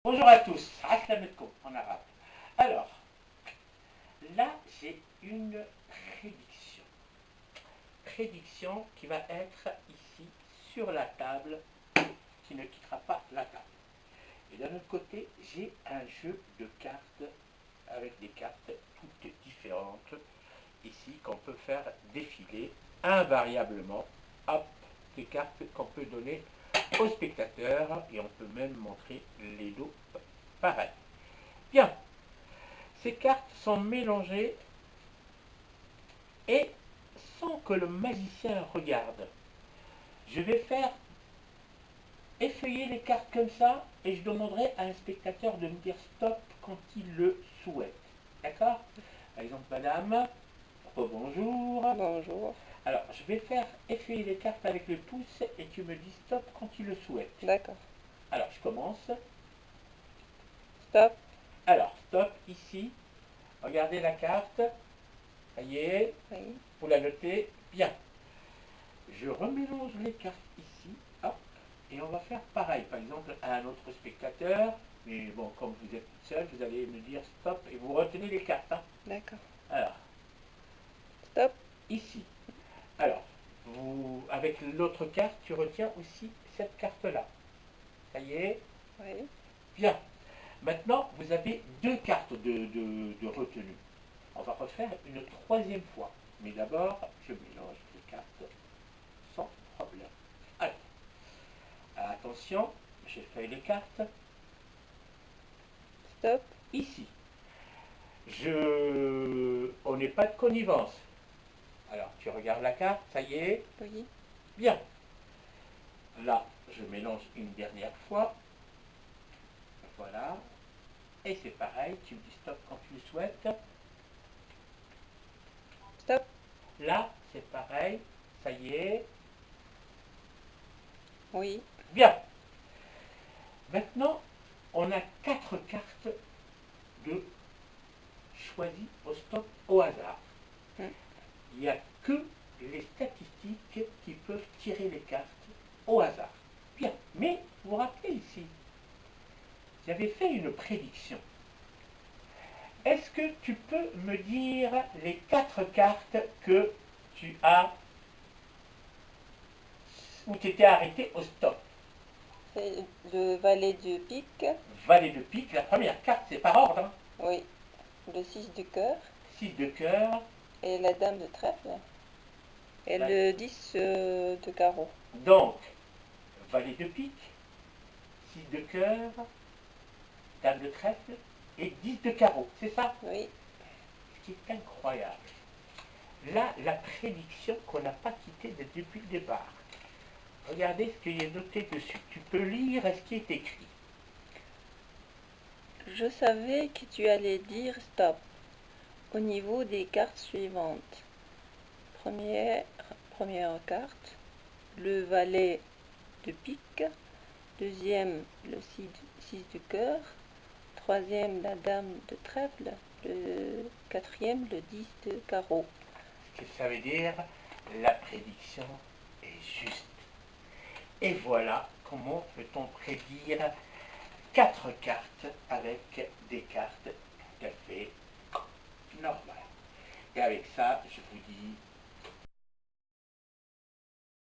Bonjour à tous, Assalamualaikum en arabe. Alors, là j'ai une prédiction. Prédiction qui va être ici sur la table, qui ne quittera pas la table. Et d'un autre côté, j'ai un jeu de cartes avec des cartes toutes différentes ici qu'on peut faire défiler invariablement. Hop, des cartes qu'on peut donner aux spectateurs et on peut même montrer les dos pareils. Bien, ces cartes sont mélangées et sans que le magicien regarde. Je vais faire effeuiller les cartes comme ça et je demanderai à un spectateur de me dire stop quand il le souhaite. D'accord? Par exemple, madame, bonjour. Bonjour. Alors, je vais faire effeuiller les cartes avec le pouce et tu me dis stop quand tu le souhaites. D'accord. Alors, je commence. Stop. Alors, stop ici. Regardez la carte. Ça y est. Oui. Vous la notez bien. Je remélange les cartes ici. Hop. Et on va faire pareil. Par exemple, à un autre spectateur. Mais bon, comme vous êtes toute seule, vous allez me dire stop et vous retenez les cartes. Hein. D'accord. Alors, Stop. ici. Alors, avec l'autre carte, tu retiens aussi cette carte-là. Ça y est. Oui. Bien. Maintenant, vous avez deux cartes de retenue. On va refaire une troisième fois. Mais d'abord, je mélange les cartes sans problème. Allez. Attention, j'effeuille les cartes. Stop. Ici. On n'est pas de connivence. Alors, tu regardes la carte, ça y est. Oui. Bien. Là, je mélange une dernière fois. Voilà. Et c'est pareil, tu me dis stop quand tu le souhaites. Stop. Là, c'est pareil, ça y est. Oui. Bien. Maintenant, on a quatre cartes de choisies au stop au hasard. Il n'y a que les statistiques qui peuvent tirer les cartes au hasard. Bien, mais vous vous rappelez ici, j'avais fait une prédiction. Est-ce que tu peux me dire les quatre cartes que tu as, où tu étais arrêté au stop? C'est le valet de pique. Valet de pique, la première carte, c'est par ordre. Hein. Oui. Le 6 de cœur. 6 de cœur. Et la dame de trèfle. Et le 10 de carreau. Donc, valet de pique, 6 de cœur, dame de trèfle et 10 de carreau. C'est ça? Oui. Ce qui est incroyable. Là, la prédiction qu'on n'a pas quittée depuis le départ. Regardez ce qu'il y a noté dessus. Tu peux lire ce qui est écrit. Je savais que tu allais dire stop au niveau des cartes suivantes. Première carte, le valet de pique. Deuxième, le 6 de cœur. Troisième, la dame de trèfle. Le quatrième, le 10 de carreau. Ce que ça veut dire, la prédiction est juste. Et voilà comment peut-on prédire quatre cartes avec des cartes tout à fait normales. Et avec ça, je vous dis